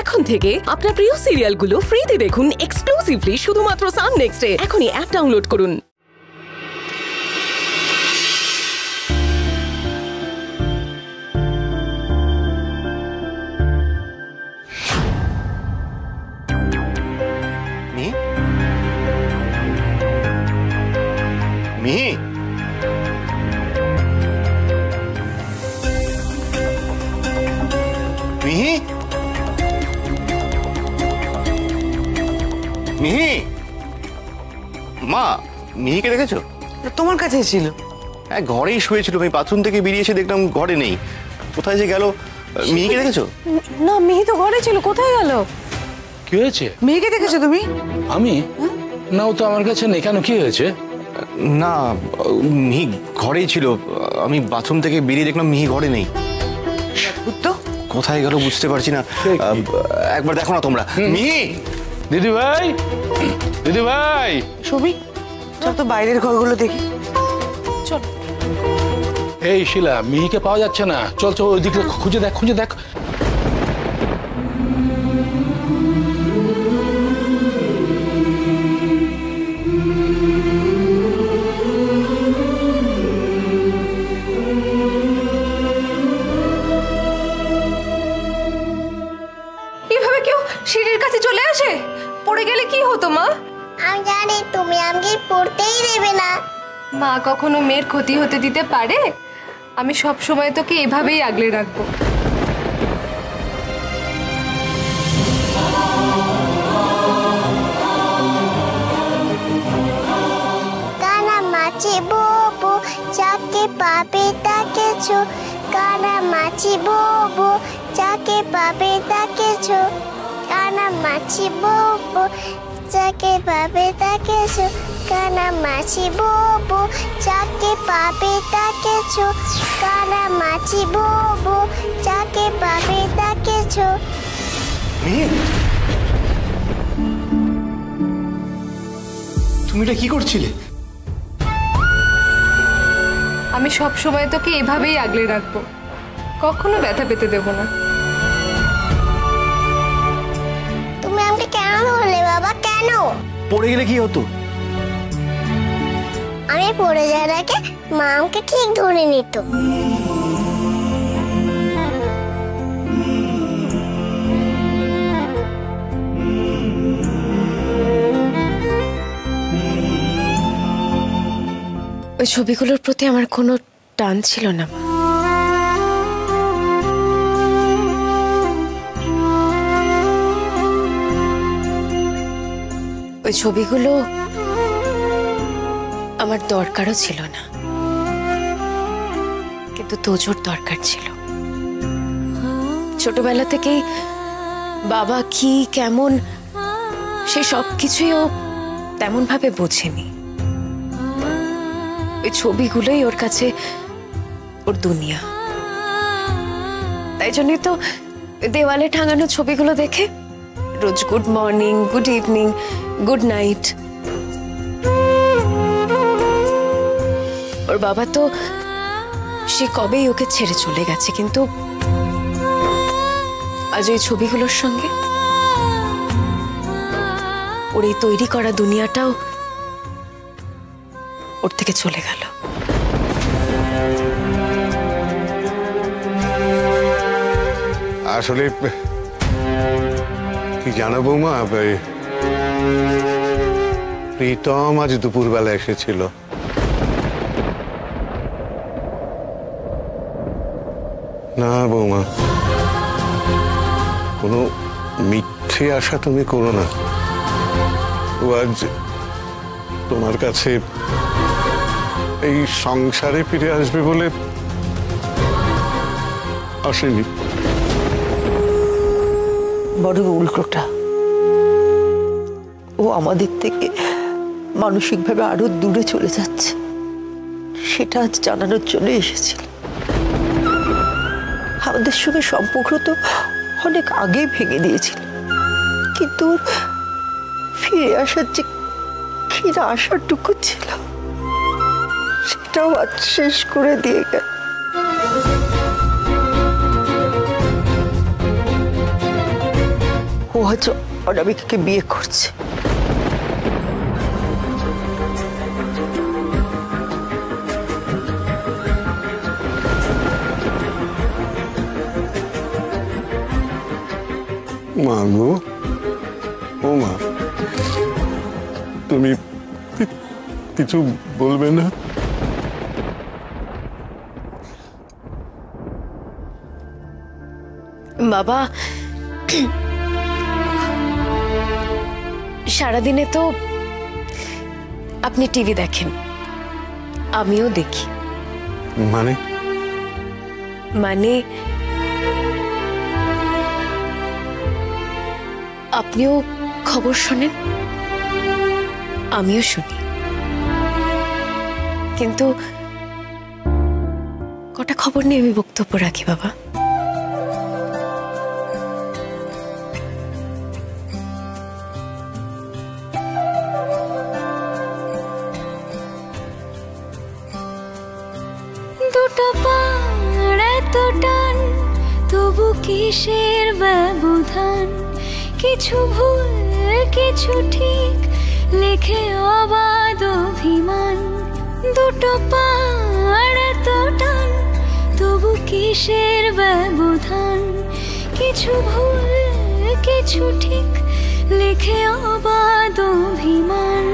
এখন থেকে আপনার প্রিয় সিরিয়ালগুলো ফ্রিতে দেখুন এক্সক্লুসিভলি শুধুমাত্র সান নেক্সটে। এখনই অ্যাপ ডাউনলোড করুন। মিহি, মিহি, মিহি, মা মিহিকে দেখেছো? তোমার কাছে ছিল? হ্যাঁ, ঘরেই শুয়েছিল। আমি বাথরুম থেকে বেরিয়ে এসে দেখলাম ঘরে নেই। কোথায় যে গেল? মিহিকে দেখেছো? না, মিহি তো ঘরে ছিল, কোথায় গেল? কি হয়েছে? মিহিকে দেখেছো তুমি? আমি না, ও তো আমার কাছে নেই। কেন, কি হয়েছে? না, মিহি ঘরেই ছিল। আমি বাথরুম থেকে বেরিয়ে দেখলাম মিহি ঘরে নেই। তো কোথায় গেল বুঝতে পারছি না। একবার দেখো না তোমরা। মিহি, দিদি ভাই, দিদি ভাই। ছবি চল তো বাইরের ঘরগুলো দেখি। চল। এই শিলা, মিহিকে পাওয়া যাচ্ছে না। চল চল ওই দিকে খুঁজে দেখ, খুঁজে দেখ। এভাবে কেউ সিঁড়ির কাছে চলে আসে? পড়ে গেলে কি হতো মা? আমি জানি তুমি আমাকে পড়তেই দেবে না। মা কখনো মেয়ের ক্ষতি হতে দিতে পারে? আমি সব সময় তোকে এভাবেই আগলে রাখবো। কানা মাছি বোবো যাকে পাবে তাকে ছো, কানা মাছি বোবো যাকে পাবে তাকে ছো, কানা মাছি বোবো যাকে পাবে তাকে ছো, কানা মাছি বোবো যাকে পাবে তাকে ছো, কানা মাছি বোবো যাকে পাবে তাকে ছো। মিহি, তুমি এটা কি করছিলে? আমি সব সময় তোকে এভাবেই আগলে রাখবো, কখনো ব্যথা পেতে দেব না। তুমি আমাকে কেন ধরলে বাবা, কেন? পড়ে গেলে কি হতো? আমি পড়ে যাওয়ার আগে মা আমাকে ঠিক ধরে নিত। ওই ছবিগুলোর প্রতি আমার কোনো টান ছিল না। ওই ছবিগুলো আমার দরকারও ছিল না, কিন্তু তোজোর দরকার ছিল। ছোটবেলা থেকেই বাবা কি কেমন সে সব কিছুই ও তেমন ভাবে বোঝেনি। ওই ছবিগুলোই ওর কাছে ওর দুনিয়া। তাই জন্যই তো দেওয়ালে টাঙানো ছবিগুলো দেখে রোজ good morning, good evening, good night. ওর বাবা তো সে কবেই ওকে ছেড়ে চলে গেছে, কিন্তু আজ ওই ছবিগুলোর সঙ্গে ওর এই তৈরি করা দুনিয়াটাও ওর থেকে চলে গেল। আসলে কি জানো বৌমা, প্রীতম আজ দুপুরবেলা এসেছিল। না বৌমা, কোনো মিথ্যে আশা তুমি করো না। ও আজ তোমার কাছে এই সংসারে ফিরে আসবে বলে আসেনি। বড় উল্টোটা, ও আমাদের থেকে মানসিকভাবে আরো দূরে চলে যাচ্ছে, সেটা আজ জানানোর জন্য এসেছিল। আমাদের সঙ্গে সম্পর্ক তো অনেক আগেই ভেঙে দিয়েছিল, কিন্তু ফিরে আসার যে ফিরে আসারটুকু ছিল সেটাও আজ শেষ করে দিয়ে গেল। আজ অনামিকাকে বিয়ে করছে। মা গো, ও মা, তুমি কিছু বলবে না? বাবা, সারাদিনে তো আপনি টিভি দেখেন, আমিও দেখি। মানে? মানে আপনিও খবর শোনেন, আমিও শুনি, কিন্তু কটা খবর নিয়ে আমি বক্তব্য রাখি বাবা। দুটো পাড় এত টান, তবু কিসের ব্যবধান? কিছু ভুল কিছু ঠিক, লেখে অবাধ অভিমান। দুটো পাড় এত টান, তবু কিসের ব্যবধান? কিছু ভুল কিছু ঠিক, লেখে অবাধ অভিমান।